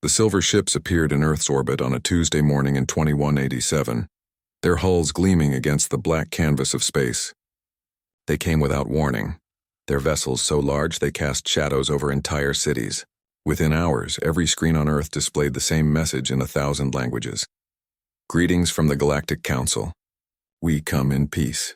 The silver ships appeared in Earth's orbit on a Tuesday morning in 2187, their hulls gleaming against the black canvas of space. They came without warning, their vessels so large they cast shadows over entire cities. Within hours, every screen on Earth displayed the same message in 1,000 languages. Greetings from the Galactic Council. We come in peace.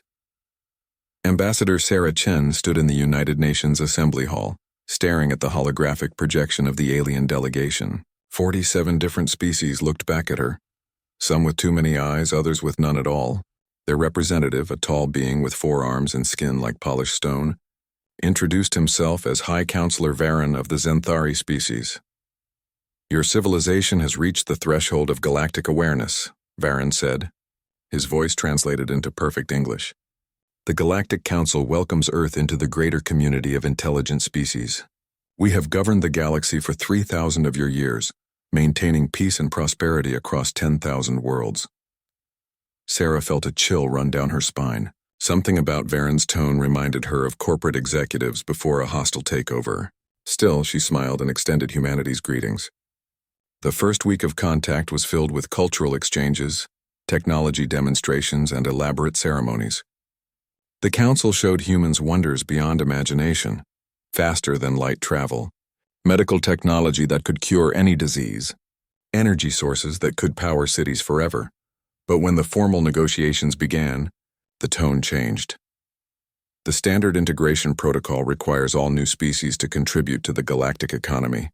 Ambassador Sarah Chen stood in the United Nations Assembly Hall, staring at the holographic projection of the alien delegation. 47 different species looked back at her, some with too many eyes, others with none at all. Their representative, a tall being with 4 arms and skin like polished stone, introduced himself as High Counselor Varen of the Zenthari species. Your civilization has reached the threshold of galactic awareness, Varen said, his voice translated into perfect English. The Galactic Council welcomes Earth into the greater community of intelligent species. We have governed the galaxy for 3,000 of your years, maintaining peace and prosperity across 10,000 worlds. Sarah felt a chill run down her spine. Something about Varen's tone reminded her of corporate executives before a hostile takeover. Still, she smiled and extended humanity's greetings. The first week of contact was filled with cultural exchanges, technology demonstrations, and elaborate ceremonies. The Council showed humans wonders beyond imagination, faster than light travel, medical technology that could cure any disease, energy sources that could power cities forever. But when the formal negotiations began, the tone changed. The standard integration protocol requires all new species to contribute to the galactic economy,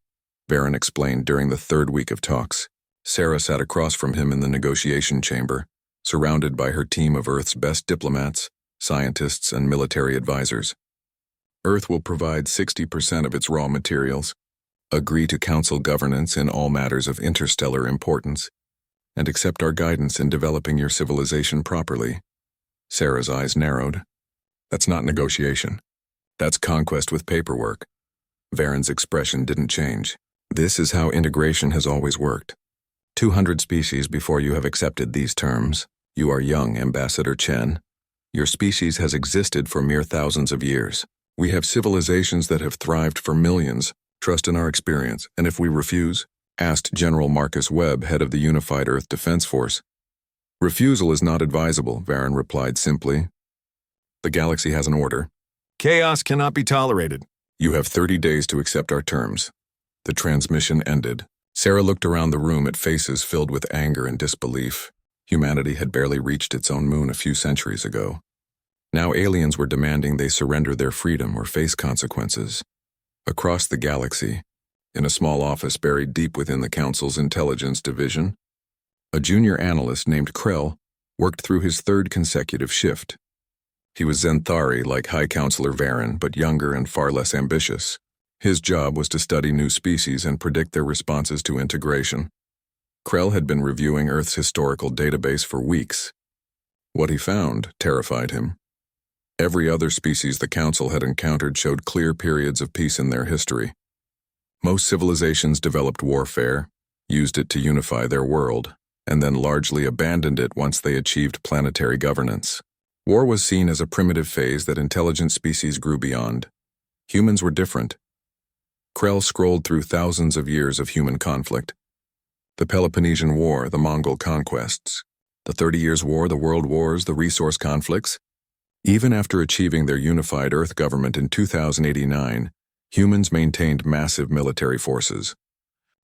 Varen explained during the third week of talks. Sarah sat across from him in the negotiation chamber, surrounded by her team of Earth's best diplomats, scientists, and military advisors. Earth will provide 60% of its raw materials, agree to council governance in all matters of interstellar importance, and accept our guidance in developing your civilization properly. Sarah's eyes narrowed. That's not negotiation. That's conquest with paperwork. Varen's expression didn't change. This is how integration has always worked. 200 species before you have accepted these terms. You are young, Ambassador Chen. Your species has existed for mere thousands of years. We have civilizations that have thrived for millions. Trust in our experience, and if we refuse, asked General Marcus Webb, head of the Unified Earth Defense Force. Refusal is not advisable, Varen replied simply. The galaxy has an order. Chaos cannot be tolerated. You have 30 days to accept our terms. The transmission ended. Sarah looked around the room at faces filled with anger and disbelief. Humanity had barely reached its own moon a few centuries ago. Now aliens were demanding they surrender their freedom or face consequences. Across the galaxy, in a small office buried deep within the Council's intelligence division, a junior analyst named Krell worked through his 3rd consecutive shift. He was Zenthari like High Counselor Varen, but younger and far less ambitious. His job was to study new species and predict their responses to integration. Krell had been reviewing Earth's historical database for weeks. What he found terrified him. Every other species the Council had encountered showed clear periods of peace in their history. Most civilizations developed warfare, used it to unify their world, and then largely abandoned it once they achieved planetary governance. War was seen as a primitive phase that intelligent species grew beyond. Humans were different. Krell scrolled through thousands of years of human conflict. The Peloponnesian War, the Mongol conquests, the 30 Years' War, the World Wars, the resource conflicts. Even after achieving their unified Earth government in 2089, humans maintained massive military forces.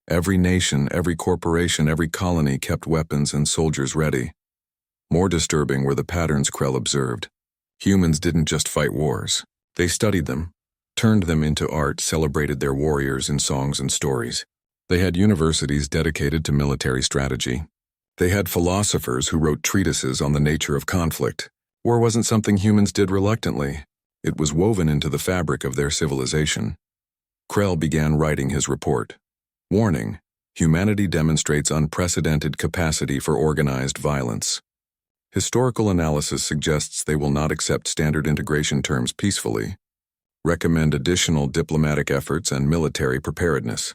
Every nation, every corporation, every colony kept weapons and soldiers ready. More disturbing were the patterns Krell observed. Humans didn't just fight wars. They studied them, turned them into art, celebrated their warriors in songs and stories. They had universities dedicated to military strategy. They had philosophers who wrote treatises on the nature of conflict. War wasn't something humans did reluctantly. It was woven into the fabric of their civilization. Krell began writing his report. Warning: humanity demonstrates unprecedented capacity for organized violence. Historical analysis suggests they will not accept standard integration terms peacefully. Recommend additional diplomatic efforts and military preparedness.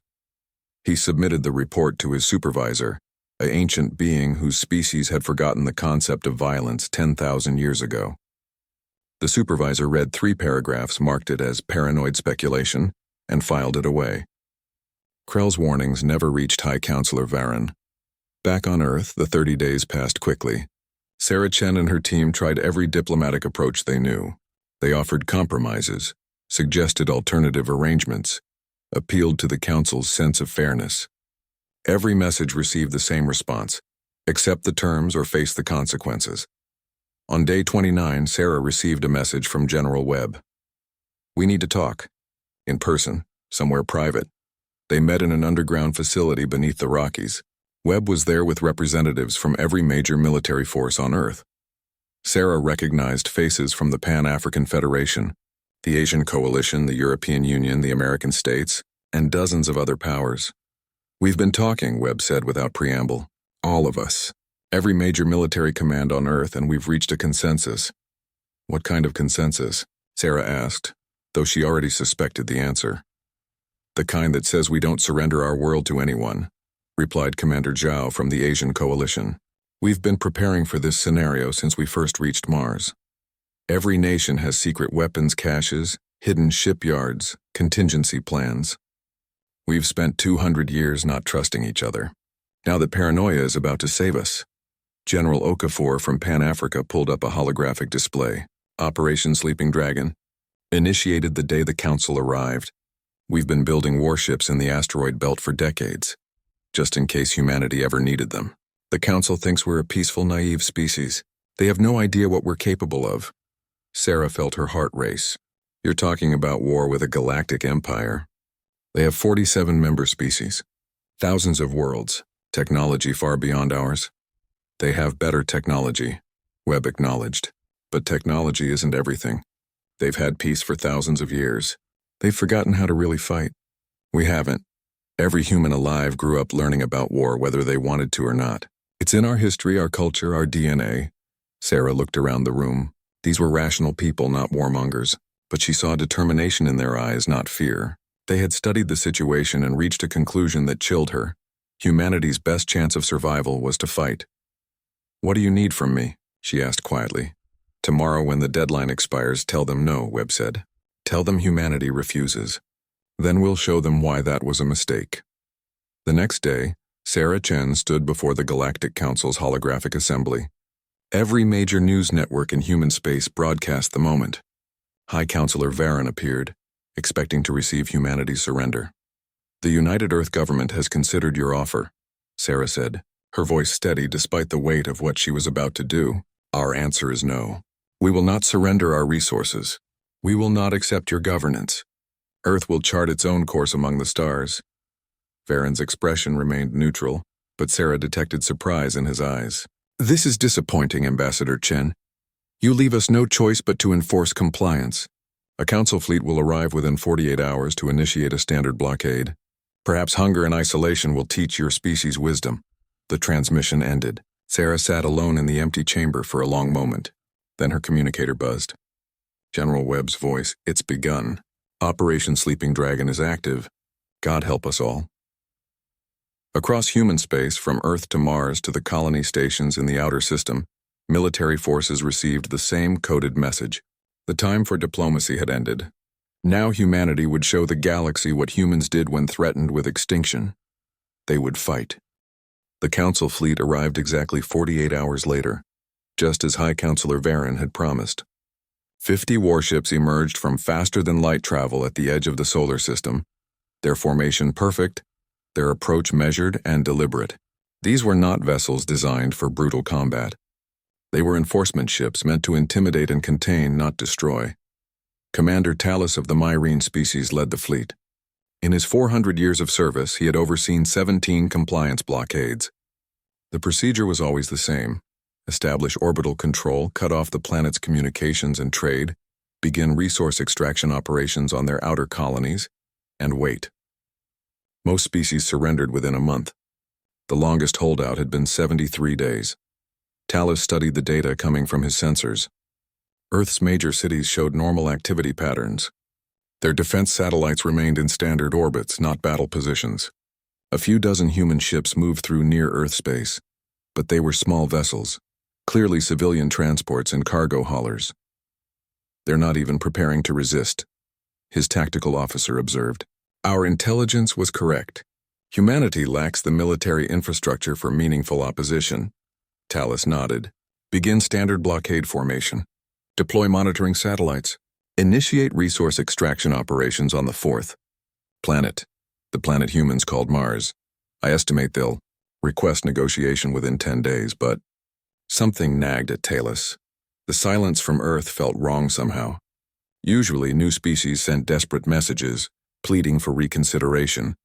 He submitted the report to his supervisor, an ancient being whose species had forgotten the concept of violence 10,000 years ago. The supervisor read 3 paragraphs, marked it as paranoid speculation, and filed it away. Krell's warnings never reached High Counselor Varen. Back on Earth, the 30 days passed quickly. Sarah Chen and her team tried every diplomatic approach they knew. They offered compromises, suggested alternative arrangements, appealed to the Council's sense of fairness. Every message received the same response: accept the terms or face the consequences. On day 29, Sarah received a message from General Webb. We need to talk. In person, somewhere private. They met in an underground facility beneath the Rockies. Webb was there with representatives from every major military force on Earth. Sarah recognized faces from the Pan-African Federation, the Asian Coalition, the European Union, the American states, and dozens of other powers. We've been talking, Webb said without preamble. All of us. Every major military command on Earth, and we've reached a consensus. What kind of consensus? Sarah asked, though she already suspected the answer. The kind that says we don't surrender our world to anyone, replied Commander Zhao from the Asian Coalition. We've been preparing for this scenario since we first reached Mars. Every nation has secret weapons caches, hidden shipyards, contingency plans. We've spent 200 years not trusting each other. Now that paranoia is about to save us. General Okafor from Pan-Africa pulled up a holographic display. Operation Sleeping Dragon, initiated the day the Council arrived. We've been building warships in the asteroid belt for decades, just in case humanity ever needed them. The Council thinks we're a peaceful, naive species. They have no idea what we're capable of. Sarah felt her heart race. You're talking about war with a galactic empire. They have 47 member species, thousands of worlds, technology far beyond ours. They have better technology, Webb acknowledged. But technology isn't everything. They've had peace for thousands of years. They've forgotten how to really fight. We haven't. Every human alive grew up learning about war, whether they wanted to or not. It's in our history, our culture, our DNA. Sarah looked around the room. These were rational people, not warmongers. But she saw determination in their eyes, not fear. They had studied the situation and reached a conclusion that chilled her. Humanity's best chance of survival was to fight. What do you need from me? She asked quietly. Tomorrow when the deadline expires, tell them no, Webb said. Tell them humanity refuses. Then we'll show them why that was a mistake. The next day, Sarah Chen stood before the Galactic Council's holographic assembly. Every major news network in human space broadcast the moment. High Counselor Varen appeared, expecting to receive humanity's surrender. The United Earth government has considered your offer, Sarah said, her voice steady despite the weight of what she was about to do. Our answer is no. We will not surrender our resources. We will not accept your governance. Earth will chart its own course among the stars. Varen's expression remained neutral, but Sarah detected surprise in his eyes. This is disappointing, Ambassador Chen. You leave us no choice but to enforce compliance. A council fleet will arrive within 48 hours to initiate a standard blockade. Perhaps hunger and isolation will teach your species wisdom. The transmission ended. Sarah sat alone in the empty chamber for a long moment. Then her communicator buzzed. General Webb's voice, it's begun. Operation Sleeping Dragon is active. God help us all. Across human space, from Earth to Mars to the colony stations in the outer system, military forces received the same coded message. The time for diplomacy had ended. Now humanity would show the galaxy what humans did when threatened with extinction. They would fight. The Council fleet arrived exactly 48 hours later, just as High Counselor Varen had promised. 50 warships emerged from faster-than-light travel at the edge of the solar system, their formation perfect, their approach measured and deliberate. These were not vessels designed for brutal combat. They were enforcement ships meant to intimidate and contain, not destroy. Commander Talus of the Myrene species led the fleet. In his 400 years of service, he had overseen 17 compliance blockades. The procedure was always the same. Establish orbital control, cut off the planet's communications and trade, begin resource extraction operations on their outer colonies, and wait. Most species surrendered within a month. The longest holdout had been 73 days. Talus studied the data coming from his sensors. Earth's major cities showed normal activity patterns. Their defense satellites remained in standard orbits, not battle positions. A few dozen human ships moved through near-Earth space, but they were small vessels, clearly civilian transports and cargo haulers. They're not even preparing to resist, his tactical officer observed. Our intelligence was correct. Humanity lacks the military infrastructure for meaningful opposition. Talos nodded. Begin standard blockade formation. Deploy monitoring satellites. Initiate resource extraction operations on the 4th planet, the planet humans called Mars. I estimate they'll request negotiation within 10 days, but something nagged at Talos. The silence from Earth felt wrong somehow. Usually, new species sent desperate messages, pleading for reconsideration,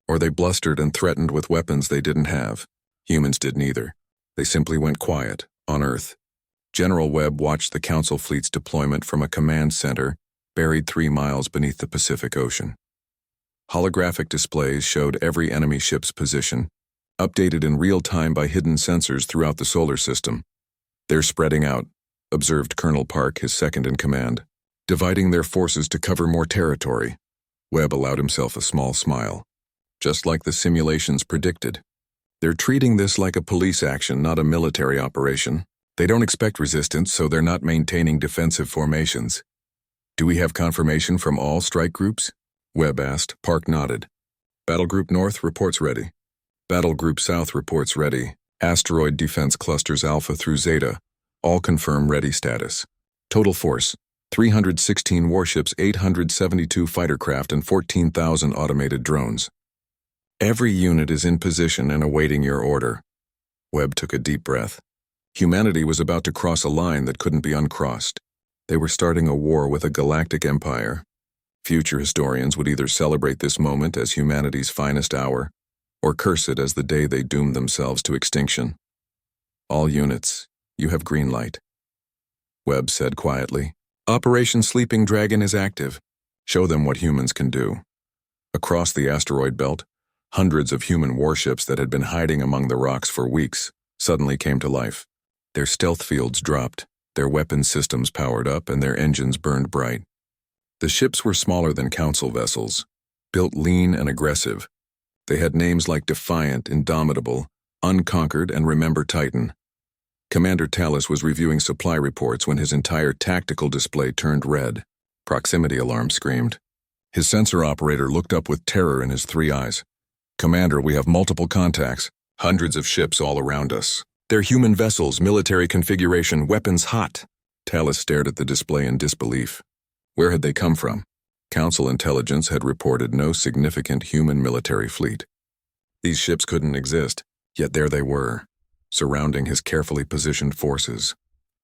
or they blustered and threatened with weapons they didn't have. Humans did neither. They simply went quiet, on Earth. General Webb watched the Council fleet's deployment from a command center buried 3 miles beneath the Pacific Ocean. Holographic displays showed every enemy ship's position, updated in real time by hidden sensors throughout the solar system. They're spreading out, observed Colonel Park, his second in command, dividing their forces to cover more territory. Webb allowed himself a small smile. Just like the simulations predicted. They're treating this like a police action, not a military operation. They don't expect resistance, so they're not maintaining defensive formations. Do we have confirmation from all strike groups? Webb asked. Park nodded. Battle Group North reports ready. Battle Group South reports ready. Asteroid Defense Clusters Alpha through Zeta. All confirm ready status. Total force, 316 warships, 872 fighter craft, and 14,000 automated drones. Every unit is in position and awaiting your order. Webb took a deep breath. Humanity was about to cross a line that couldn't be uncrossed. They were starting a war with a galactic empire. Future historians would either celebrate this moment as humanity's finest hour, or curse it as the day they doomed themselves to extinction. All units, you have green light. Webb said quietly. Operation Sleeping Dragon is active. Show them what humans can do. Across the asteroid belt, hundreds of human warships that had been hiding among the rocks for weeks suddenly came to life. Their stealth fields dropped, their weapons systems powered up, and their engines burned bright. The ships were smaller than Council vessels, built lean and aggressive. They had names like Defiant, Indomitable, Unconquered, and Remember Titan. Commander Talos was reviewing supply reports when his entire tactical display turned red. Proximity alarm screamed. His sensor operator looked up with terror in his 3 eyes. Commander, we have multiple contacts, hundreds of ships all around us. They're human vessels, military configuration, weapons hot. Talos stared at the display in disbelief. Where had they come from? Council intelligence had reported no significant human military fleet. These ships couldn't exist, yet there they were, surrounding his carefully positioned forces.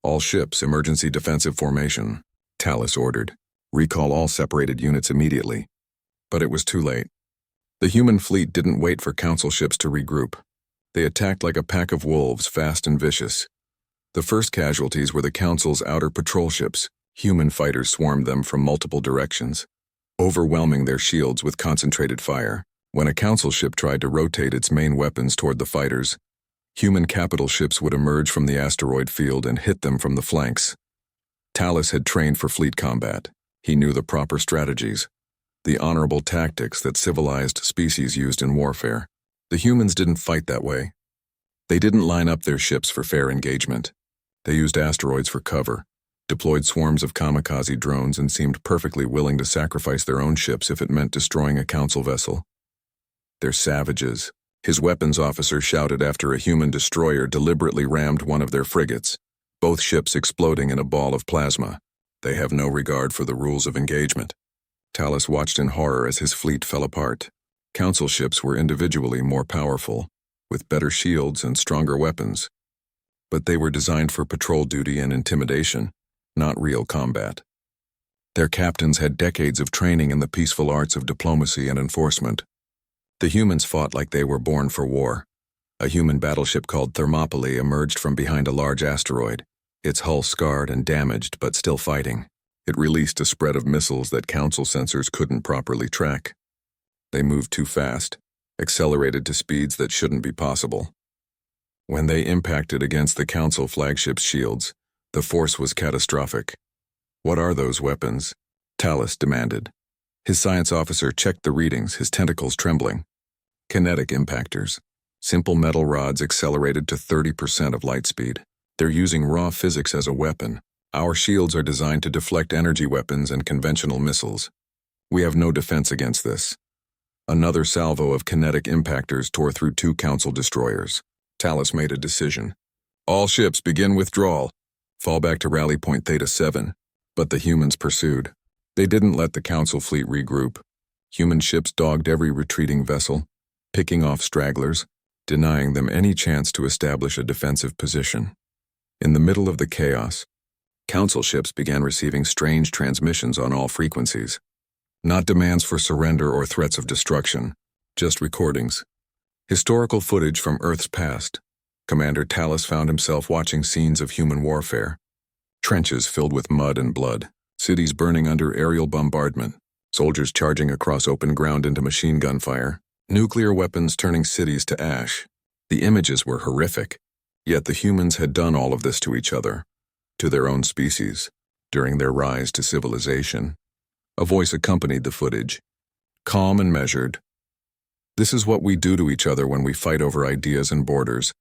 All ships, emergency defensive formation, Talos ordered. Recall all separated units immediately. But it was too late. The human fleet didn't wait for Council ships to regroup. They attacked like a pack of wolves, fast and vicious. The first casualties were the Council's outer patrol ships. Human fighters swarmed them from multiple directions, overwhelming their shields with concentrated fire. When a Council ship tried to rotate its main weapons toward the fighters, human capital ships would emerge from the asteroid field and hit them from the flanks. Talos had trained for fleet combat. He knew the proper strategies, the honorable tactics that civilized species used in warfare. The humans didn't fight that way. They didn't line up their ships for fair engagement. They used asteroids for cover, deployed swarms of kamikaze drones, and seemed perfectly willing to sacrifice their own ships if it meant destroying a Council vessel. They're savages, his weapons officer shouted after a human destroyer deliberately rammed one of their frigates, both ships exploding in a ball of plasma. They have no regard for the rules of engagement. Talos watched in horror as his fleet fell apart. Council ships were individually more powerful, with better shields and stronger weapons. But they were designed for patrol duty and intimidation, not real combat. Their captains had decades of training in the peaceful arts of diplomacy and enforcement. The humans fought like they were born for war. A human battleship called Thermopylae emerged from behind a large asteroid, its hull scarred and damaged but still fighting. It released a spread of missiles that Council sensors couldn't properly track. They moved too fast, accelerated to speeds that shouldn't be possible. When they impacted against the Council flagship's shields, the force was catastrophic. What are those weapons? Talos demanded. His science officer checked the readings, his tentacles trembling. Kinetic impactors. Simple metal rods accelerated to 30% of light speed. They're using raw physics as a weapon. Our shields are designed to deflect energy weapons and conventional missiles. We have no defense against this. Another salvo of kinetic impactors tore through two Council destroyers. Talus made a decision. All ships begin withdrawal. Fall back to rally point Theta 7. But the humans pursued. They didn't let the Council fleet regroup. Human ships dogged every retreating vessel, picking off stragglers, denying them any chance to establish a defensive position. In the middle of the chaos, Council ships began receiving strange transmissions on all frequencies. Not demands for surrender or threats of destruction, just recordings. Historical footage from Earth's past. Commander Talus found himself watching scenes of human warfare. Trenches filled with mud and blood, cities burning under aerial bombardment, soldiers charging across open ground into machine gun fire, nuclear weapons turning cities to ash. The images were horrific, yet the humans had done all of this to each other, to their own species, during their rise to civilization. A voice accompanied the footage, calm and measured. This is what we do to each other when we fight over ideas and borders.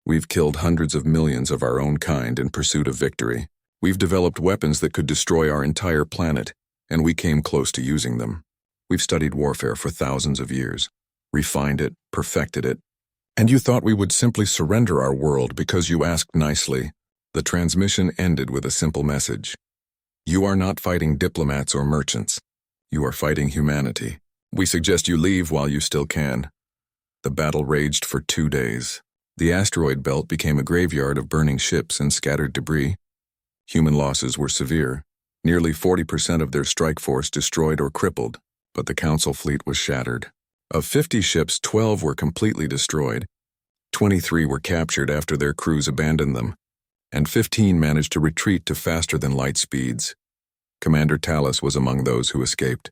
We've killed hundreds of millions of our own kind in pursuit of victory. We've developed weapons that could destroy our entire planet, and we came close to using them. We've studied warfare for thousands of years, refined it, perfected it. And you thought we would simply surrender our world because you asked nicely. The transmission ended with a simple message. You are not fighting diplomats or merchants. You are fighting humanity. We suggest you leave while you still can. The battle raged for 2 days. The asteroid belt became a graveyard of burning ships and scattered debris. Human losses were severe. Nearly 40% of their strike force destroyed or crippled, but the Council fleet was shattered. Of 50 ships, 12 were completely destroyed. 23 were captured after their crews abandoned them, and 15 managed to retreat to faster-than-light speeds. Commander Talus was among those who escaped.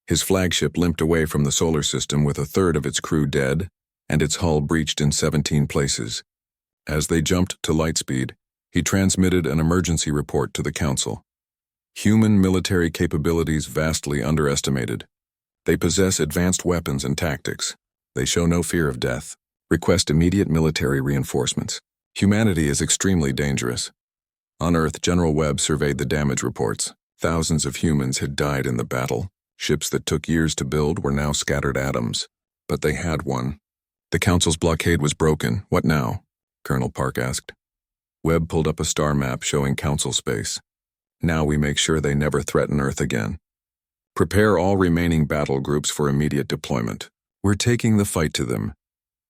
His flagship limped away from the solar system with a third of its crew dead, and its hull breached in 17 places. As they jumped to light speed, he transmitted an emergency report to the Council. Human military capabilities vastly underestimated. They possess advanced weapons and tactics. They show no fear of death. Request immediate military reinforcements. Humanity is extremely dangerous. On Earth, General Webb surveyed the damage reports. Thousands of humans had died in the battle. Ships that took years to build were now scattered atoms. But they had won. The Council's blockade was broken. What now? Colonel Park asked. Webb pulled up a star map showing Council space. Now we make sure they never threaten Earth again. Prepare all remaining battle groups for immediate deployment. We're taking the fight to them.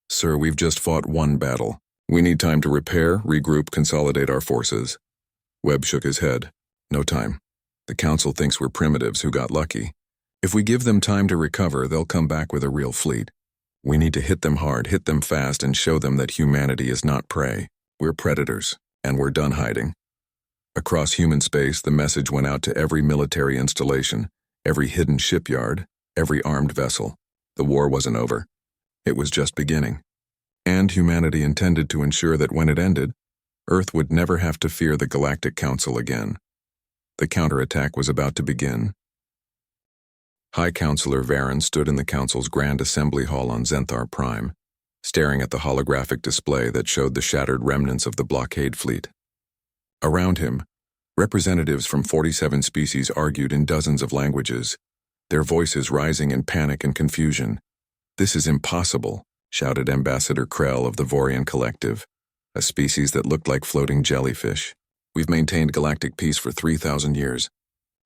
Sir, we've just fought one battle. We need time to repair, regroup, consolidate our forces. Webb shook his head. No time. The Council thinks we're primitives who got lucky. If we give them time to recover, they'll come back with a real fleet. We need to hit them hard, hit them fast, and show them that humanity is not prey. We're predators, and we're done hiding. Across human space, the message went out to every military installation, every hidden shipyard, every armed vessel. The war wasn't over. It was just beginning. And humanity intended to ensure that when it ended, Earth would never have to fear the Galactic Council again. The counterattack was about to begin. High Counselor Varen stood in the Council's Grand Assembly Hall on Zenthar Prime, staring at the holographic display that showed the shattered remnants of the blockade fleet. Around him, representatives from 47 species argued in dozens of languages, their voices rising in panic and confusion. "This is impossible," shouted Ambassador Krell of the Vorian Collective, a species that looked like floating jellyfish. "We've maintained galactic peace for 3,000 years.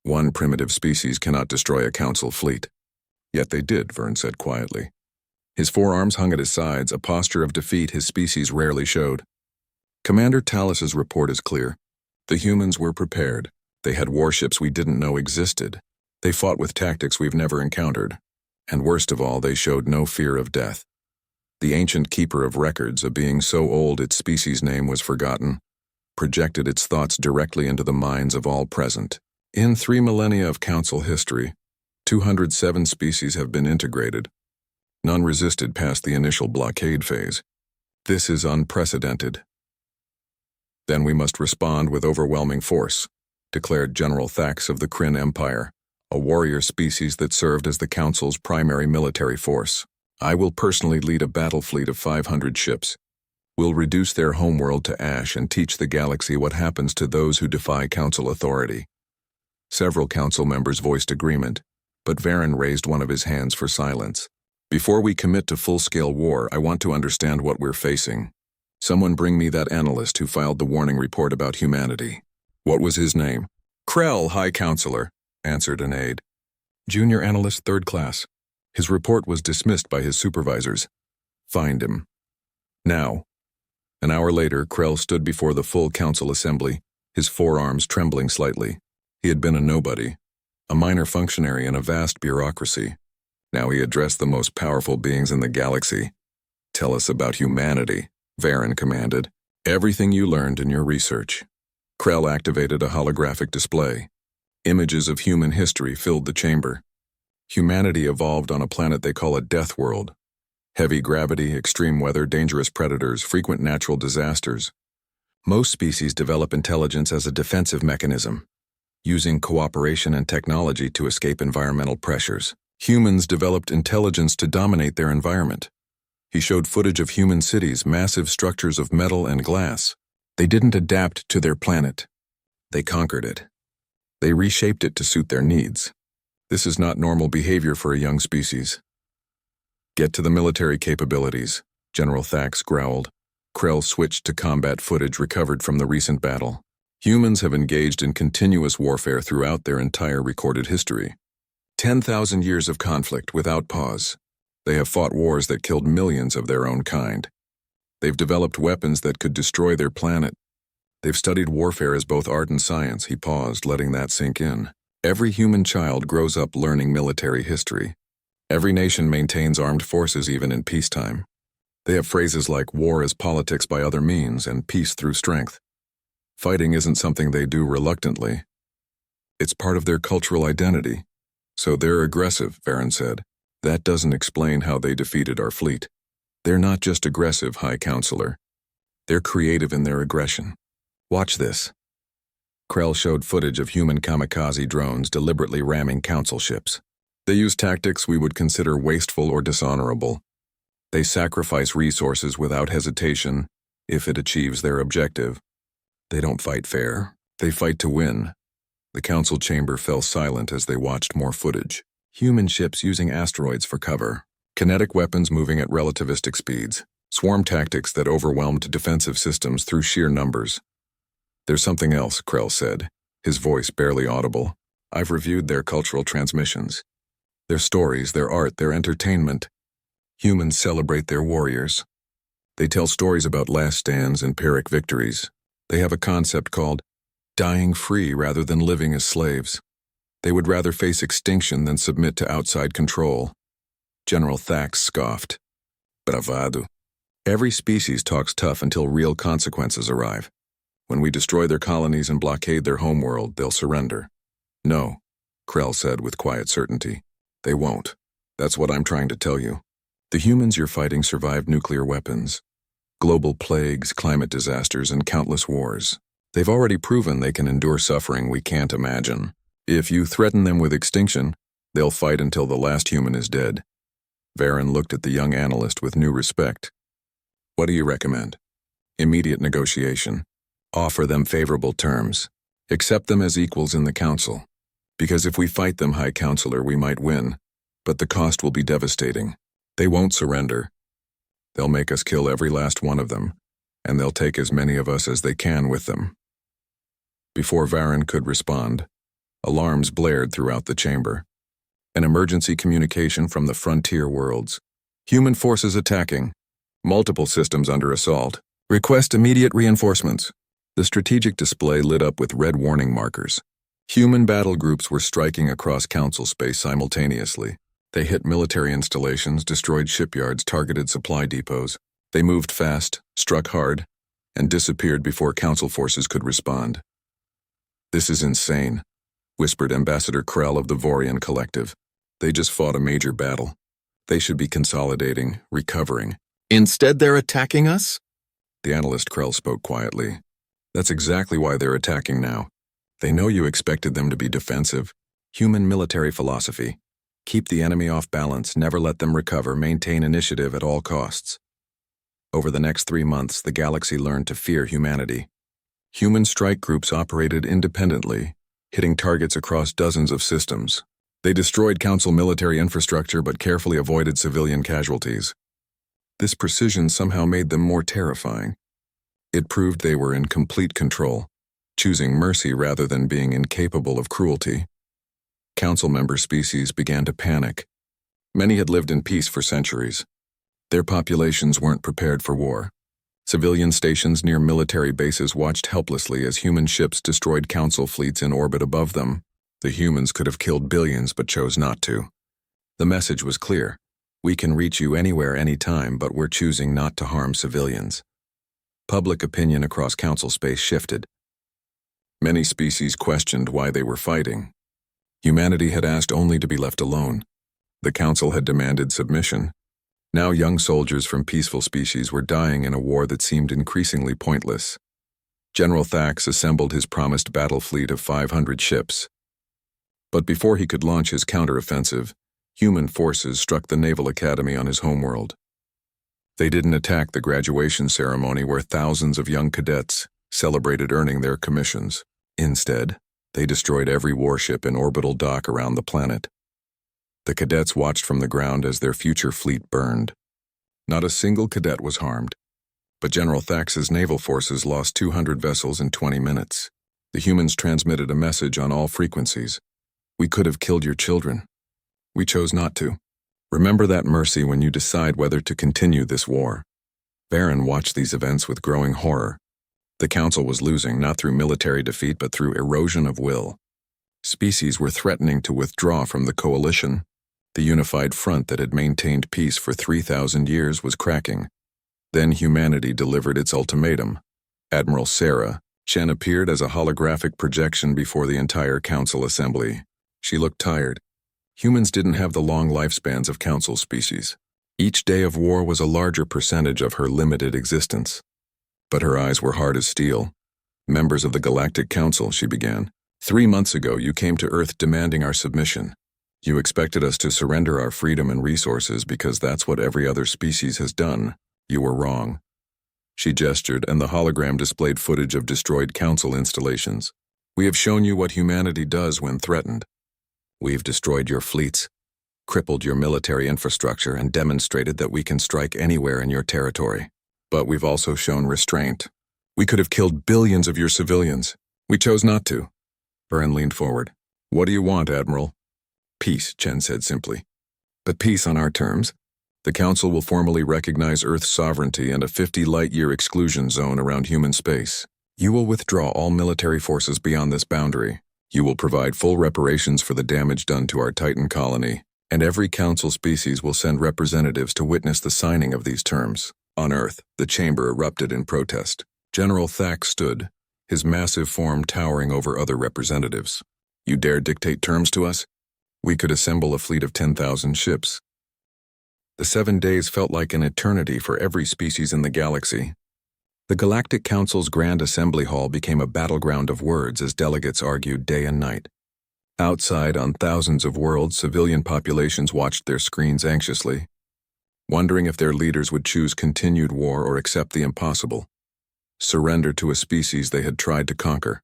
One primitive species cannot destroy a Council fleet." "Yet they did," Vern said quietly. His forearms hung at his sides, a posture of defeat his species rarely showed. Commander Talus's report is clear. The humans were prepared. They had warships we didn't know existed. They fought with tactics we've never encountered. And worst of all, they showed no fear of death. The ancient keeper of records, a being so old its species name was forgotten, projected its thoughts directly into the minds of all present. In 3 millennia of Council history, 207 species have been integrated. None resisted past the initial blockade phase. This is unprecedented. "Then we must respond with overwhelming force," declared General Thax of the Kryn Empire, a warrior species that served as the Council's primary military force. "I will personally lead a battle fleet of 500 ships. We'll reduce their homeworld to ash and teach the galaxy what happens to those who defy Council authority." Several Council members voiced agreement. But Varen raised one of his hands for silence. Before we commit to full-scale war, I want to understand what we're facing. Someone bring me that analyst who filed the warning report about humanity. What was his name? Krell, High Counselor, answered an aide. Junior analyst, 3rd class. His report was dismissed by his supervisors. Find him. Now. An hour later, Krell stood before the full council assembly, his forearms trembling slightly. He had been a nobody, a minor functionary in a vast bureaucracy. Now he addressed the most powerful beings in the galaxy. Tell us about humanity, Varen commanded. Everything you learned in your research. Krell activated a holographic display. Images of human history filled the chamber. Humanity evolved on a planet they call a death world. Heavy gravity, extreme weather, dangerous predators, frequent natural disasters. Most species develop intelligence as a defensive mechanism, using cooperation and technology to escape environmental pressures. Humans developed intelligence to dominate their environment. He showed footage of human cities, massive structures of metal and glass. They didn't adapt to their planet. They conquered it. They reshaped it to suit their needs. This is not normal behavior for a young species. Get to the military capabilities, General Thax growled. Krell switched to combat footage recovered from the recent battle. Humans have engaged in continuous warfare throughout their entire recorded history. 10,000 years of conflict without pause. They have fought wars that killed millions of their own kind. They've developed weapons that could destroy their planet. They've studied warfare as both art and science. He paused, letting that sink in. Every human child grows up learning military history. Every nation maintains armed forces even in peacetime. They have phrases like war is politics by other means and peace through strength. Fighting isn't something they do reluctantly. It's part of their cultural identity. So they're aggressive, Varen said. That doesn't explain how they defeated our fleet. They're not just aggressive, High Counselor. They're creative in their aggression. Watch this. Krell showed footage of human kamikaze drones deliberately ramming council ships. They use tactics we would consider wasteful or dishonorable. They sacrifice resources without hesitation if it achieves their objective. They don't fight fair. They fight to win. The council chamber fell silent as they watched more footage. Human ships using asteroids for cover. Kinetic weapons moving at relativistic speeds. Swarm tactics that overwhelmed defensive systems through sheer numbers. There's something else, Krell said, his voice barely audible. I've reviewed their cultural transmissions. Their stories, their art, their entertainment. Humans celebrate their warriors. They tell stories about last stands and Pyrrhic victories. They have a concept called dying free rather than living as slaves. They would rather face extinction than submit to outside control. General Thax scoffed. Bravado. Every species talks tough until real consequences arrive. When we destroy their colonies and blockade their homeworld, they'll surrender. No, Krell said with quiet certainty. They won't. That's what I'm trying to tell you. The humans you're fighting survived nuclear weapons, global plagues, climate disasters, and countless wars. They've already proven they can endure suffering we can't imagine. If you threaten them with extinction, they'll fight until the last human is dead. Varen looked at the young analyst with new respect. What do you recommend? Immediate negotiation. Offer them favorable terms. Accept them as equals in the council. Because if we fight them, High Counselor, we might win, but the cost will be devastating. They won't surrender. They'll make us kill every last one of them, and they'll take as many of us as they can with them. Before Varen could respond, alarms blared throughout the chamber. An emergency communication from the frontier worlds. Human forces attacking. Multiple systems under assault. Request immediate reinforcements. The strategic display lit up with red warning markers. Human battle groups were striking across council space simultaneously. They hit military installations, destroyed shipyards, targeted supply depots. They moved fast, struck hard, and disappeared before council forces could respond. This is insane, whispered Ambassador Krell of the Vorian Collective. They just fought a major battle. They should be consolidating, recovering. Instead, they're attacking us? The analyst Krell spoke quietly. That's exactly why they're attacking now. They know you expected them to be defensive. Human military philosophy. Keep the enemy off balance, never let them recover, maintain initiative at all costs. Over the next 3 months, the galaxy learned to fear humanity. Human strike groups operated independently, hitting targets across dozens of systems. They destroyed Council military infrastructure but carefully avoided civilian casualties. This precision somehow made them more terrifying. It proved they were in complete control, choosing mercy rather than being incapable of cruelty. Council member species began to panic. Many had lived in peace for centuries. Their populations weren't prepared for war. Civilian stations near military bases watched helplessly as human ships destroyed Council fleets in orbit above them. The humans could have killed billions but chose not to. The message was clear. We can reach you anywhere, anytime, but we're choosing not to harm civilians. Public opinion across Council space shifted. Many species questioned why they were fighting. Humanity had asked only to be left alone. The Council had demanded submission. Now young soldiers from peaceful species were dying in a war that seemed increasingly pointless. General Thax assembled his promised battle fleet of 500 ships. But before he could launch his counteroffensive, human forces struck the Naval Academy on his homeworld. They didn't attack the graduation ceremony where thousands of young cadets celebrated earning their commissions. Instead, they destroyed every warship in orbital dock around the planet. The cadets watched from the ground as their future fleet burned. Not a single cadet was harmed, but General Thax's naval forces lost 200 vessels in 20 minutes. The humans transmitted a message on all frequencies. We could have killed your children. We chose not to. Remember that mercy when you decide whether to continue this war. Varen watched these events with growing horror. The Council was losing not through military defeat but through erosion of will. Species were threatening to withdraw from the coalition. The unified front that had maintained peace for 3,000 years was cracking. Then humanity delivered its ultimatum. Admiral Sarah Shen appeared as a holographic projection before the entire Council assembly. She looked tired. Humans didn't have the long lifespans of Council species. Each day of war was a larger percentage of her limited existence. But her eyes were hard as steel. Members of the Galactic Council, she began. 3 months ago, you came to Earth demanding our submission. You expected us to surrender our freedom and resources because that's what every other species has done. You were wrong. She gestured, and the hologram displayed footage of destroyed Council installations. We have shown you what humanity does when threatened. We've destroyed your fleets, crippled your military infrastructure, and demonstrated that we can strike anywhere in your territory. But we've also shown restraint. We could have killed billions of your civilians. We chose not to. Varen leaned forward. What do you want, Admiral? Peace, Chen said simply. But peace on our terms. The Council will formally recognize Earth's sovereignty and a 50-light-year exclusion zone around human space. You will withdraw all military forces beyond this boundary. You will provide full reparations for the damage done to our Titan colony, and every Council species will send representatives to witness the signing of these terms. On Earth, the chamber erupted in protest. General Thax stood, his massive form towering over other representatives. You dare dictate terms to us? We could assemble a fleet of 10,000 ships. The 7 days felt like an eternity for every species in the galaxy. The Galactic Council's Grand Assembly Hall became a battleground of words as delegates argued day and night. Outside, on thousands of worlds, civilian populations watched their screens anxiously, wondering if their leaders would choose continued war or accept the impossible, surrender to a species they had tried to conquer.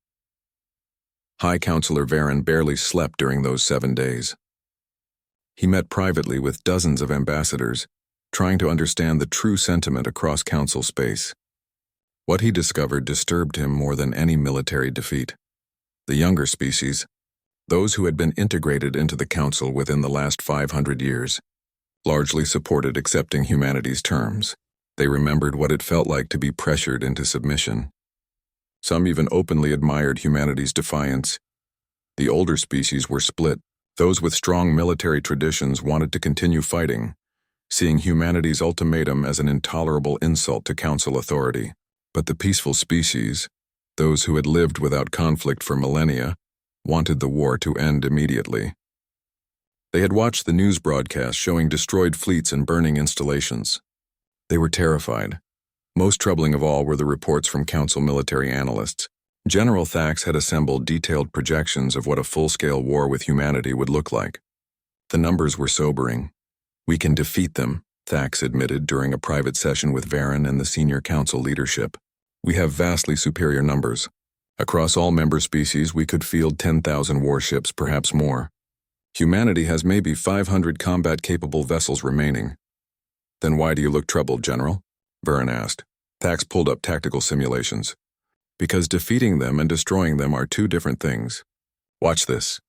High Counselor Varen barely slept during those 7 days. He met privately with dozens of ambassadors, trying to understand the true sentiment across Council space. What he discovered disturbed him more than any military defeat. The younger species, those who had been integrated into the Council within the last 500 years, largely supported accepting humanity's terms. They remembered what it felt like to be pressured into submission. Some even openly admired humanity's defiance. The older species were split. Those with strong military traditions wanted to continue fighting, seeing humanity's ultimatum as an intolerable insult to Council authority. But the peaceful species, those who had lived without conflict for millennia, wanted the war to end immediately. They had watched the news broadcast showing destroyed fleets and burning installations. They were terrified. Most troubling of all were the reports from Council military analysts. General Thax had assembled detailed projections of what a full-scale war with humanity would look like. The numbers were sobering. We can defeat them, Thax admitted during a private session with Varen and the senior Council leadership. We have vastly superior numbers. Across all member species, we could field 10,000 warships, perhaps more. Humanity has maybe 500 combat-capable vessels remaining. Then why do you look troubled, General? Varen asked. Thax pulled up tactical simulations. Because defeating them and destroying them are two different things. Watch this.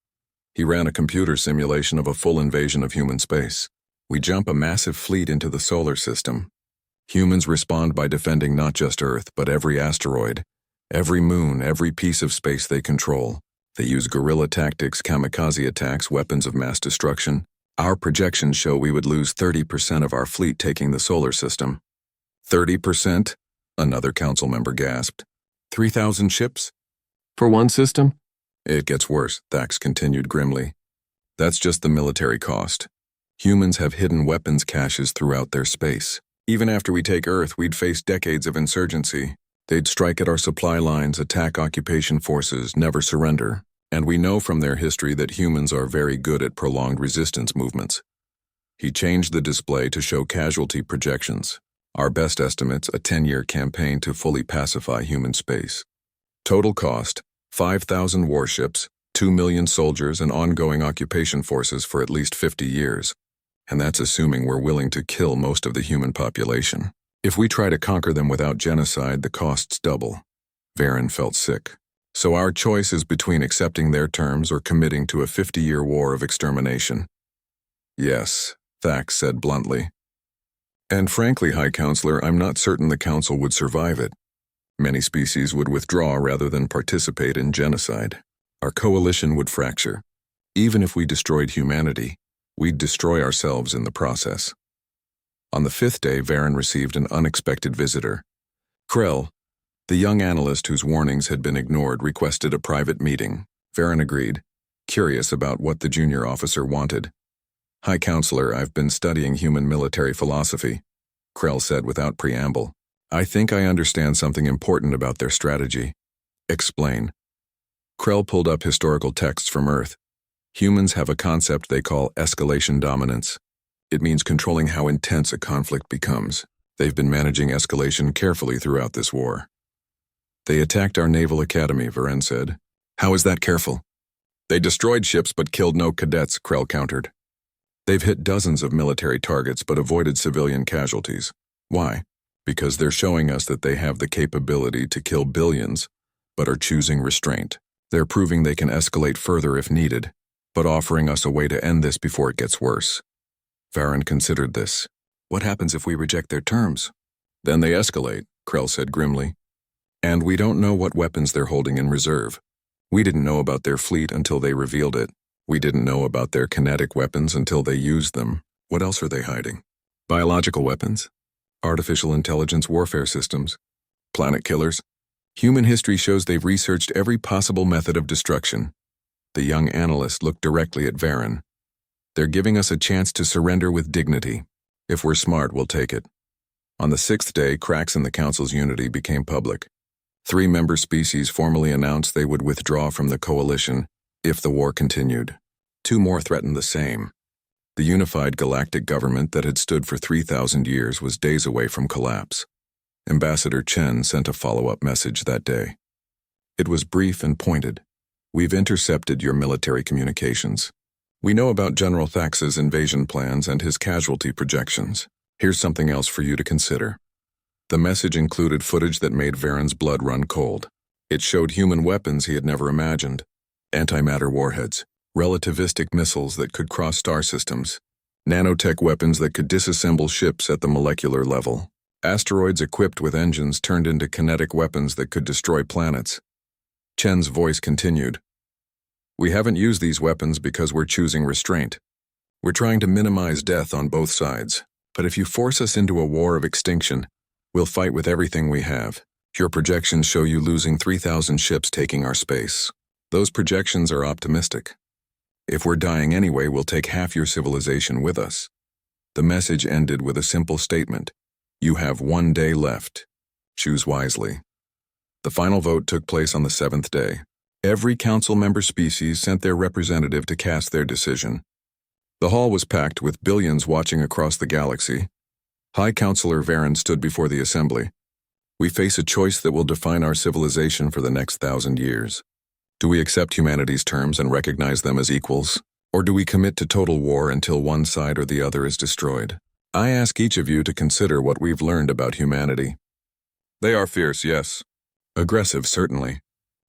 He ran a computer simulation of a full invasion of human space. We jump a massive fleet into the solar system. Humans respond by defending not just Earth, but every asteroid, every moon, every piece of space they control. They use guerrilla tactics, kamikaze attacks, weapons of mass destruction. Our projections show we would lose 30% of our fleet taking the solar system. 30%? Another council member gasped. 3,000 ships? For one system? It gets worse, Thax continued grimly. That's just the military cost. Humans have hidden weapons caches throughout their space. Even after we take Earth, we'd face decades of insurgency. They'd strike at our supply lines, attack occupation forces, never surrender. And we know from their history that humans are very good at prolonged resistance movements. He changed the display to show casualty projections. Our best estimates, a 10-year campaign to fully pacify human space. Total cost, 5,000 warships, 2 million soldiers, and ongoing occupation forces for at least 50 years. And that's assuming we're willing to kill most of the human population. If we try to conquer them without genocide, the costs double. Varen felt sick. So our choice is between accepting their terms or committing to a 50-year war of extermination. Yes, Thax said bluntly. And frankly, High Counselor, I'm not certain the Council would survive it. Many species would withdraw rather than participate in genocide. Our coalition would fracture. Even if we destroyed humanity, we'd destroy ourselves in the process. On the 5th day, Varen received an unexpected visitor. Krell, the young analyst whose warnings had been ignored, requested a private meeting. Varen agreed, curious about what the junior officer wanted. High Counselor, I've been studying human military philosophy, Krell said without preamble. I think I understand something important about their strategy. Explain. Krell pulled up historical texts from Earth. Humans have a concept they call escalation dominance. It means controlling how intense a conflict becomes. They've been managing escalation carefully throughout this war. They attacked our naval academy, Varen said. How is that careful? They destroyed ships but killed no cadets, Krell countered. They've hit dozens of military targets but avoided civilian casualties. Why? Because they're showing us that they have the capability to kill billions, but are choosing restraint. They're proving they can escalate further if needed, but offering us a way to end this before it gets worse. Varen considered this. What happens if we reject their terms? Then they escalate, Krell said grimly. And we don't know what weapons they're holding in reserve. We didn't know about their fleet until they revealed it. We didn't know about their kinetic weapons until they used them. What else are they hiding? Biological weapons? Artificial intelligence warfare systems? Planet killers? Human history shows they've researched every possible method of destruction. The young analyst looked directly at Varen. They're giving us a chance to surrender with dignity. If we're smart, we'll take it. On the 6th day, cracks in the Council's unity became public. 3 member species formally announced they would withdraw from the coalition if the war continued. 2 more threatened the same. The unified galactic government that had stood for 3,000 years was days away from collapse. Ambassador Chen sent a follow-up message that day. It was brief and pointed. We've intercepted your military communications. We know about General Thax's invasion plans and his casualty projections. Here's something else for you to consider. The message included footage that made Varen's blood run cold. It showed human weapons he had never imagined. Antimatter warheads, relativistic missiles that could cross star systems, nanotech weapons that could disassemble ships at the molecular level, asteroids equipped with engines turned into kinetic weapons that could destroy planets. Chen's voice continued. We haven't used these weapons because we're choosing restraint. We're trying to minimize death on both sides. But if you force us into a war of extinction, we'll fight with everything we have. Your projections show you losing 3,000 ships taking our space. Those projections are optimistic. If we're dying anyway, we'll take half your civilization with us. The message ended with a simple statement. You have 1 day left. Choose wisely. The final vote took place on the 7th day. Every council member species sent their representative to cast their decision. The hall was packed with billions watching across the galaxy. High Counselor Varen stood before the assembly. We face a choice that will define our civilization for the next 1,000 years. Do we accept humanity's terms and recognize them as equals? Or do we commit to total war until one side or the other is destroyed? I ask each of you to consider what we've learned about humanity. They are fierce, yes. Aggressive, certainly.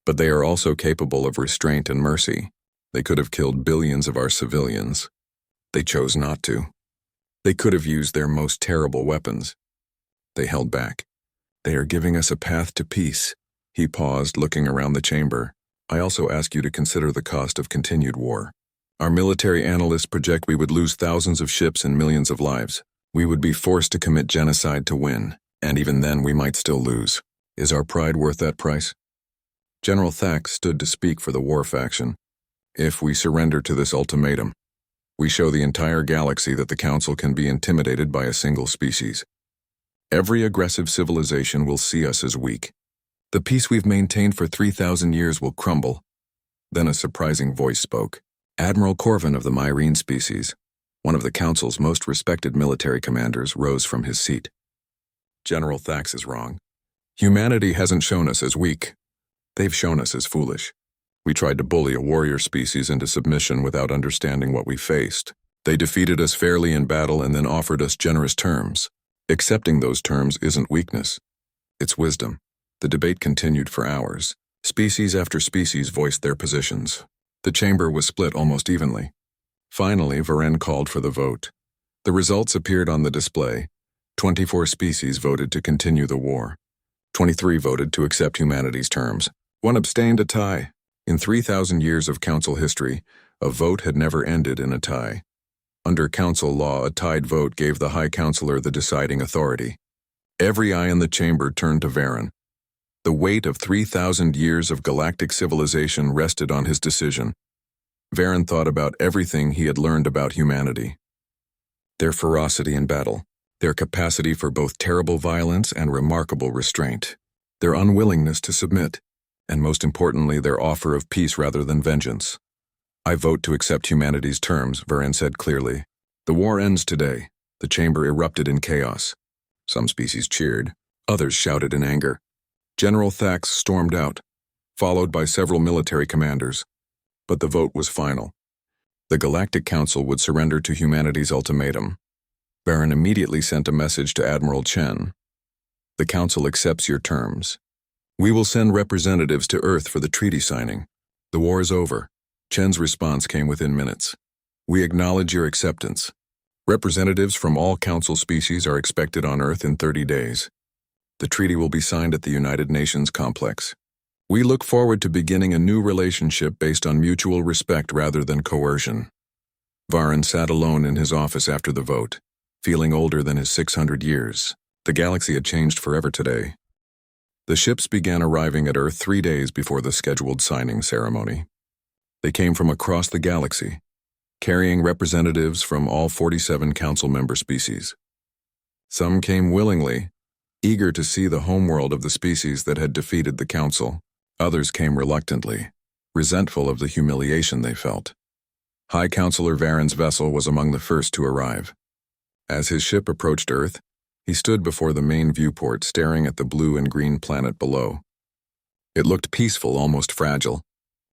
But they are also capable of restraint and mercy. They could have killed billions of our civilians. They chose not to. They could have used their most terrible weapons. They held back. They are giving us a path to peace. He paused, looking around the chamber. I also ask you to consider the cost of continued war. Our military analysts project we would lose thousands of ships and millions of lives. We would be forced to commit genocide to win, and even then we might still lose. Is our pride worth that price? General Thack stood to speak for the war faction. If we surrender to this ultimatum, we show the entire galaxy that the Council can be intimidated by a single species. Every aggressive civilization will see us as weak. The peace we've maintained for 3,000 years will crumble. Then a surprising voice spoke. Admiral Corvin of the Myrene species, one of the Council's most respected military commanders, rose from his seat. General Thax is wrong. Humanity hasn't shown us as weak. They've shown us as foolish. We tried to bully a warrior species into submission without understanding what we faced. They defeated us fairly in battle and then offered us generous terms. Accepting those terms isn't weakness. It's wisdom. The debate continued for hours. Species after species voiced their positions. The chamber was split almost evenly. Finally, Varen called for the vote. The results appeared on the display. 24 species voted to continue the war. 23 voted to accept humanity's terms. 1 abstained, a tie. In 3,000 years of Council history, a vote had never ended in a tie. Under Council law, a tied vote gave the High Counselor the deciding authority. Every eye in the chamber turned to Varen. The weight of 3,000 years of galactic civilization rested on his decision. Varen thought about everything he had learned about humanity. Their ferocity in battle, their capacity for both terrible violence and remarkable restraint, their unwillingness to submit, and most importantly, their offer of peace rather than vengeance. I vote to accept humanity's terms, Varen said clearly. The war ends today. The chamber erupted in chaos. Some species cheered, others shouted in anger. General Thax stormed out, followed by several military commanders. But the vote was final. The Galactic Council would surrender to humanity's ultimatum. Varen immediately sent a message to Admiral Chen. The Council accepts your terms. We will send representatives to Earth for the treaty signing. The war is over. Chen's response came within minutes. We acknowledge your acceptance. Representatives from all Council species are expected on Earth in 30 days. The treaty will be signed at the United Nations complex. We look forward to beginning a new relationship based on mutual respect rather than coercion. Varen sat alone in his office after the vote, feeling older than his 600 years. The galaxy had changed forever today. The ships began arriving at Earth 3 days before the scheduled signing ceremony. They came from across the galaxy, carrying representatives from all 47 Council member species. Some came willingly, eager to see the homeworld of the species that had defeated the Council. Others came reluctantly, resentful of the humiliation they felt. High Counselor Varen's vessel was among the first to arrive. As his ship approached Earth, he stood before the main viewport staring at the blue and green planet below. It looked peaceful, almost fragile.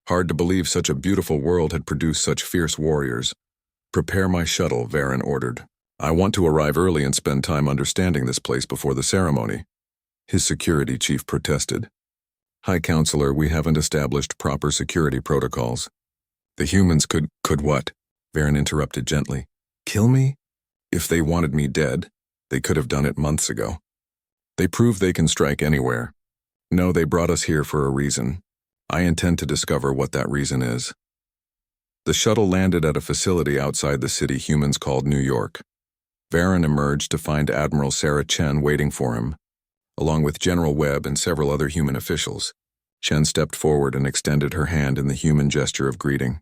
Hard to believe such a beautiful world had produced such fierce warriors. Prepare my shuttle, Varen ordered. I want to arrive early and spend time understanding this place before the ceremony. His security chief protested. High Counselor, we haven't established proper security protocols. The humans could what? Varen interrupted gently. Kill me? If they wanted me dead, they could have done it months ago. They prove they can strike anywhere. No, they brought us here for a reason. I intend to discover what that reason is. The shuttle landed at a facility outside the city humans called New York. Varen emerged to find Admiral Sarah Chen waiting for him, along with General Webb and several other human officials. Chen stepped forward and extended her hand in the human gesture of greeting.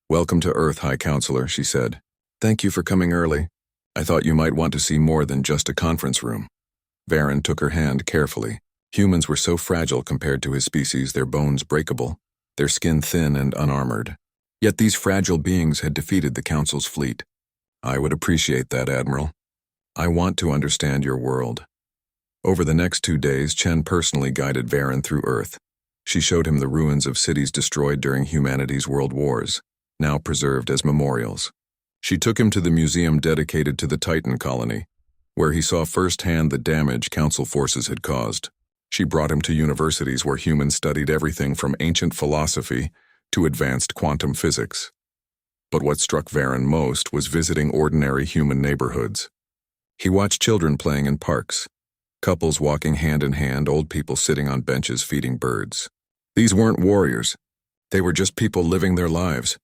Welcome to Earth, High Counselor, she said. Thank you for coming early. I thought you might want to see more than just a conference room. Varen took her hand carefully. Humans were so fragile compared to his species, their bones breakable, their skin thin and unarmored. Yet these fragile beings had defeated the Council's fleet. I would appreciate that, Admiral. I want to understand your world. Over the next 2 days, Chen personally guided Varen through Earth. She showed him the ruins of cities destroyed during humanity's world wars. now preserved as memorials. She took him to the museum dedicated to the Titan colony, where he saw firsthand the damage Council forces had caused. She brought him to universities where humans studied everything from ancient philosophy to advanced quantum physics. But what struck Varen most was visiting ordinary human neighborhoods. He watched children playing in parks, couples walking hand in hand, old people sitting on benches feeding birds. These weren't warriors. They were just people living their lives,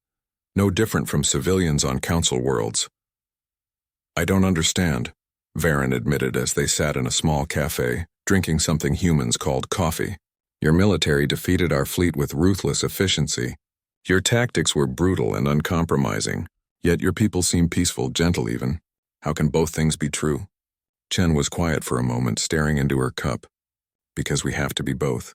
no different from civilians on Council worlds. "I don't understand," Varen admitted as they sat in a small cafe, drinking something humans called coffee. "Your military defeated our fleet with ruthless efficiency. Your tactics were brutal and uncompromising, yet your people seem peaceful, gentle even. How can both things be true?" Chen was quiet for a moment, staring into her cup. "Because we have to be both.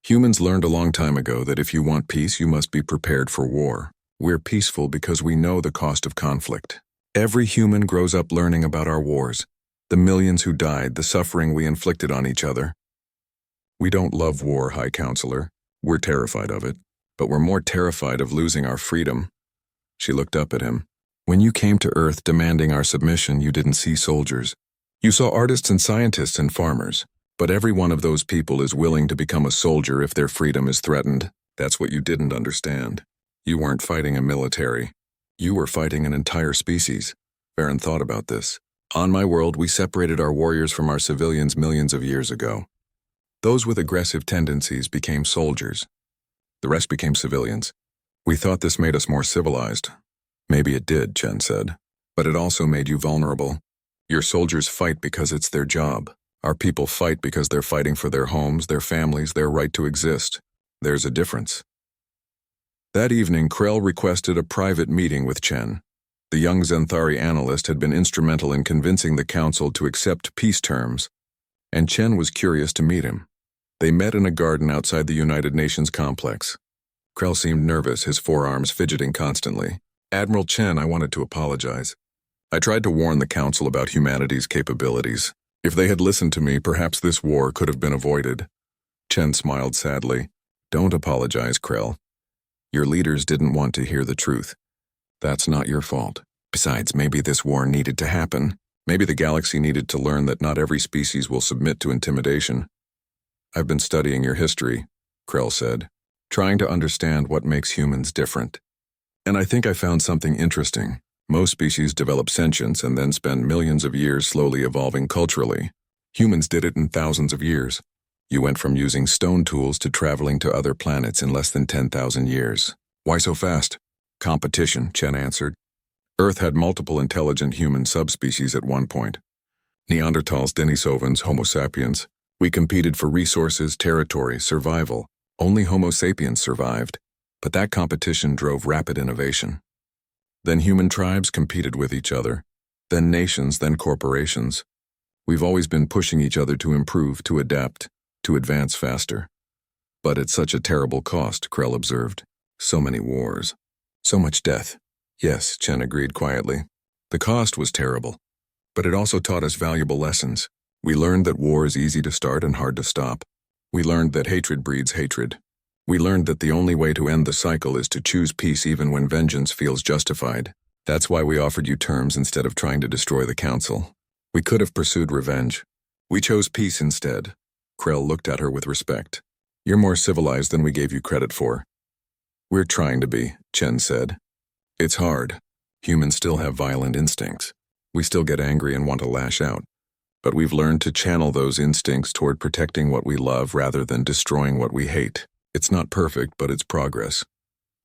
Humans learned a long time ago that if you want peace, you must be prepared for war. We're peaceful because we know the cost of conflict. Every human grows up learning about our wars, the millions who died, the suffering we inflicted on each other. We don't love war, High Counselor. We're terrified of it, but we're more terrified of losing our freedom." She looked up at him. "When you came to Earth demanding our submission, you didn't see soldiers. You saw artists and scientists and farmers. But every one of those people is willing to become a soldier if their freedom is threatened. That's what you didn't understand. You weren't fighting a military. You were fighting an entire species." Varen thought about this. "On my world, we separated our warriors from our civilians millions of years ago. Those with aggressive tendencies became soldiers. The rest became civilians. We thought this made us more civilized." "Maybe it did," Chen said. "But it also made you vulnerable. Your soldiers fight because it's their job. Our people fight because they're fighting for their homes, their families, their right to exist. There's a difference." That evening, Krell requested a private meeting with Chen. The young Zenthari analyst had been instrumental in convincing the Council to accept peace terms, and Chen was curious to meet him. They met in a garden outside the United Nations complex. Krell seemed nervous, his forearms fidgeting constantly. "Admiral Chen, I wanted to apologize. I tried to warn the Council about humanity's capabilities. If they had listened to me, perhaps this war could have been avoided." Chen smiled sadly. "Don't apologize, Krell. Your leaders didn't want to hear the truth. That's not your fault. Besides, maybe this war needed to happen. Maybe the galaxy needed to learn that not every species will submit to intimidation." "I've been studying your history," Krell said, "trying to understand what makes humans different. And I think I found something interesting. Most species develop sentience and then spend millions of years slowly evolving culturally. Humans did it in thousands of years. You went from using stone tools to traveling to other planets in less than 10,000 years. Why so fast?" "Competition," Chen answered. "Earth had multiple intelligent human subspecies at one point. Neanderthals, Denisovans, Homo sapiens. We competed for resources, territory, survival. Only Homo sapiens survived. But that competition drove rapid innovation. Then human tribes competed with each other. Then nations, then corporations. We've always been pushing each other to improve, to adapt, to advance faster. But at such a terrible cost," Krell observed. "So many wars. So much death." "Yes," Chen agreed quietly. "The cost was terrible. But it also taught us valuable lessons. We learned that war is easy to start and hard to stop. We learned that hatred breeds hatred. We learned that the only way to end the cycle is to choose peace even when vengeance feels justified. That's why we offered you terms instead of trying to destroy the Council. We could have pursued revenge. We chose peace instead." Krell looked at her with respect. "You're more civilized than we gave you credit for." "We're trying to be," Chen said. "It's hard. Humans still have violent instincts. We still get angry and want to lash out. But we've learned to channel those instincts toward protecting what we love rather than destroying what we hate. It's not perfect, but it's progress."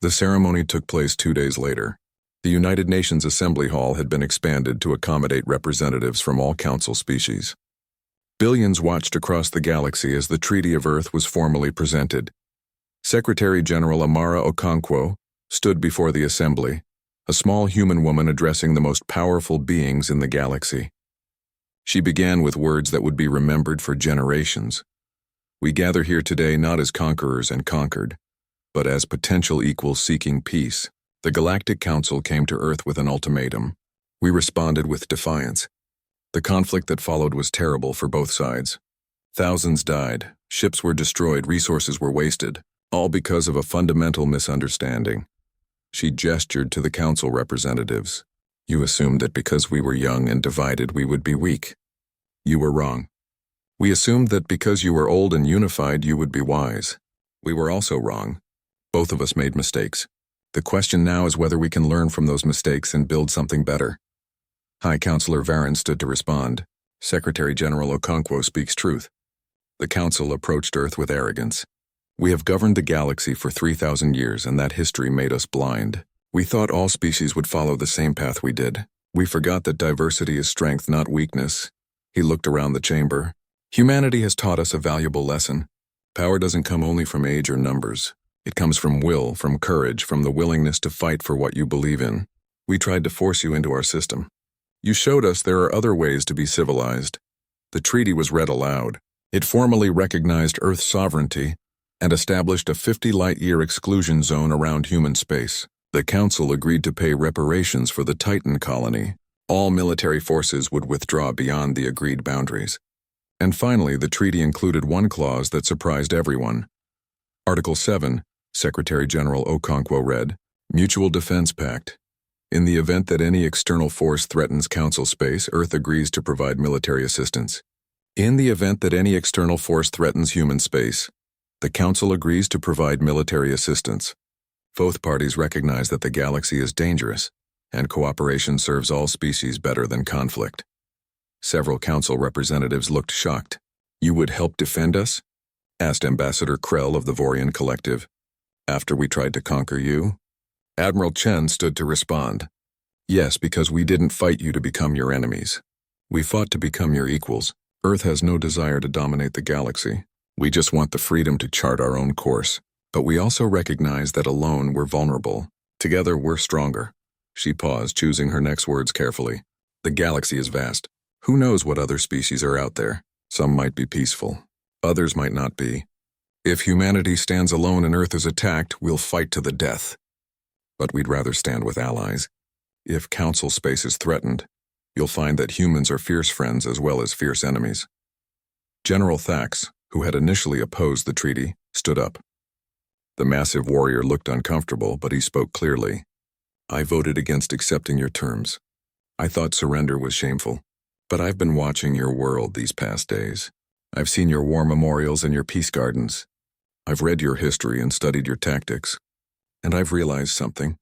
The ceremony took place 2 days later. The United Nations Assembly Hall had been expanded to accommodate representatives from all Council species. Billions watched across the galaxy as the Treaty of Earth was formally presented. Secretary General Amara Okonkwo stood before the assembly, a small human woman addressing the most powerful beings in the galaxy. She began with words that would be remembered for generations. "We gather here today not as conquerors and conquered, but as potential equals seeking peace. The Galactic Council came to Earth with an ultimatum. We responded with defiance. The conflict that followed was terrible for both sides. Thousands died, ships were destroyed, resources were wasted, all because of a fundamental misunderstanding. She gestured to the council representatives. You assumed that because we were young and divided we would be weak. You were wrong. We assumed that because you were old and unified you would be wise. We were also wrong. Both of us made mistakes. The question now is whether we can learn from those mistakes and build something better. High Counselor Varen stood to respond. Secretary General Okonkwo speaks truth. The council approached Earth with arrogance. We have governed the galaxy for 3,000 years, and that history made us blind. We thought all species would follow the same path we did. We forgot that diversity is strength, not weakness. He looked around the chamber. Humanity has taught us a valuable lesson. Power doesn't come only from age or numbers. It comes from will, from courage, from the willingness to fight for what you believe in. We tried to force you into our system. You showed us there are other ways to be civilized. The treaty was read aloud. It formally recognized Earth's sovereignty and established a 50-light-year exclusion zone around human space. The Council agreed to pay reparations for the Titan colony. All military forces would withdraw beyond the agreed boundaries. And finally, the treaty included one clause that surprised everyone. Article 7, Secretary General Okonkwo read, Mutual Defense Pact. In the event that any external force threatens Council space, Earth agrees to provide military assistance. In the event that any external force threatens human space, the Council agrees to provide military assistance. Both parties recognize that the galaxy is dangerous, and cooperation serves all species better than conflict. Several Council representatives looked shocked. You would help defend us? Asked Ambassador Krell of the Vorian Collective. After we tried to conquer you? Admiral Chen stood to respond. Yes, because we didn't fight you to become your enemies. We fought to become your equals. Earth has no desire to dominate the galaxy. We just want the freedom to chart our own course. But we also recognize that alone we're vulnerable. Together we're stronger. She paused, choosing her next words carefully. The galaxy is vast. Who knows what other species are out there? Some might be peaceful. Others might not be. If humanity stands alone and Earth is attacked, we'll fight to the death. But we'd rather stand with allies. If Council space is threatened, you'll find that humans are fierce friends as well as fierce enemies. General Thax, who had initially opposed the treaty, stood up. The massive warrior looked uncomfortable, but he spoke clearly. I voted against accepting your terms. I thought surrender was shameful. But I've been watching your world these past days. I've seen your war memorials and your peace gardens. I've read your history and studied your tactics. And I've realized something.